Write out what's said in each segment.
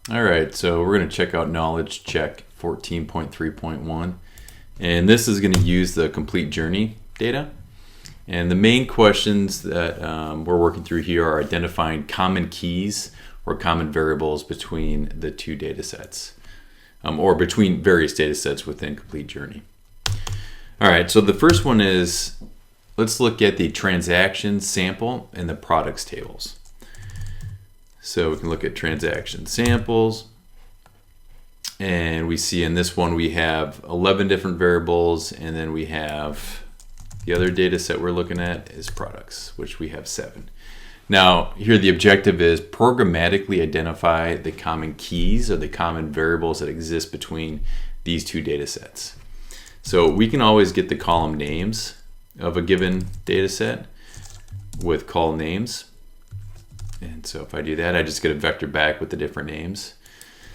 All right, so we're going to check out knowledge check 14.3.1. And this is going to use the complete journey data. And the main questions that we're working through here are identifying common keys or common variables between the two data sets, or between various data sets within complete journey. All right, so the first one is, let's look at the transaction sample and the products tables. So we can look at transaction samples, and we see in this one we have 11 different variables, and then we have the other data set we're looking at is products, which we have 7. Now here the objective is programmatically identify the common keys or the common variables that exist between these two data sets. So we can always get the column names of a given data set with call names. And so if I do that, I just get a vector back with the different names.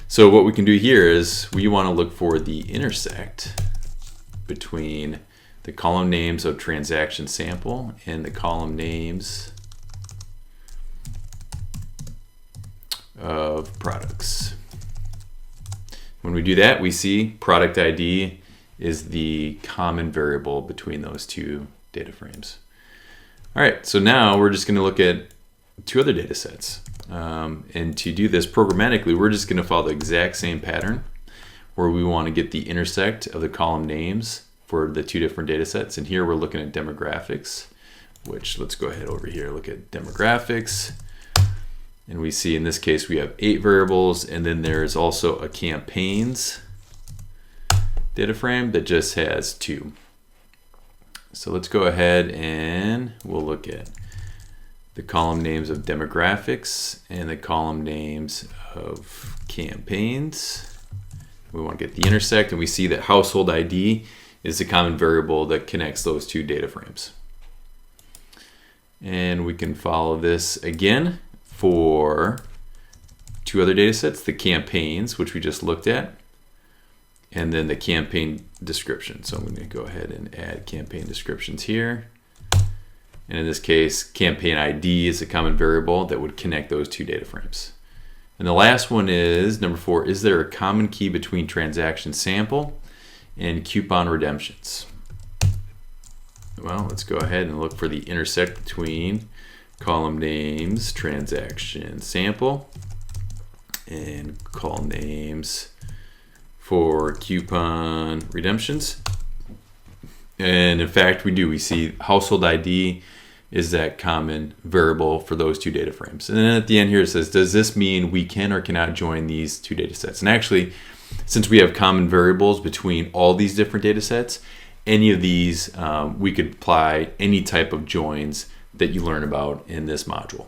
So what we can do here is we want to look for the intersect between the column names of transaction sample and the column names of products. When we do that, we see product ID is the common variable between those two data frames. All right, so now we're just going to look at 2 other data sets. And to do this programmatically, we're just going to follow the exact same pattern where we want to get the intersect of the column names for the 2 different data sets. And here we're looking at demographics, which let's go ahead over here, look at demographics. And we see in this case we have 8 variables, and then there's also a campaigns data frame that just has 2. So let's go ahead and we'll look at the column names of demographics and the column names of campaigns. We want to get the intersect, and we see that household ID is the common variable that connects those 2 data frames. And we can follow this again for 2 other data sets, the campaigns, which we just looked at, and then the campaign description. So I'm going to go ahead and add campaign descriptions here. And in this case, campaign ID is a common variable that would connect those 2 data frames. And the last one is number 4, is there a common key between transaction sample and coupon redemptions? Well, let's go ahead and look for the intersect between column names, transaction sample, and call names for coupon redemptions. And in fact, we do. We see household ID is that common variable for those 2 data frames. And then at the end here it says, does this mean we can or cannot join these 2 data sets? And actually, since we have common variables between all these different data sets, any of these, we could apply any type of joins that you learn about in this module.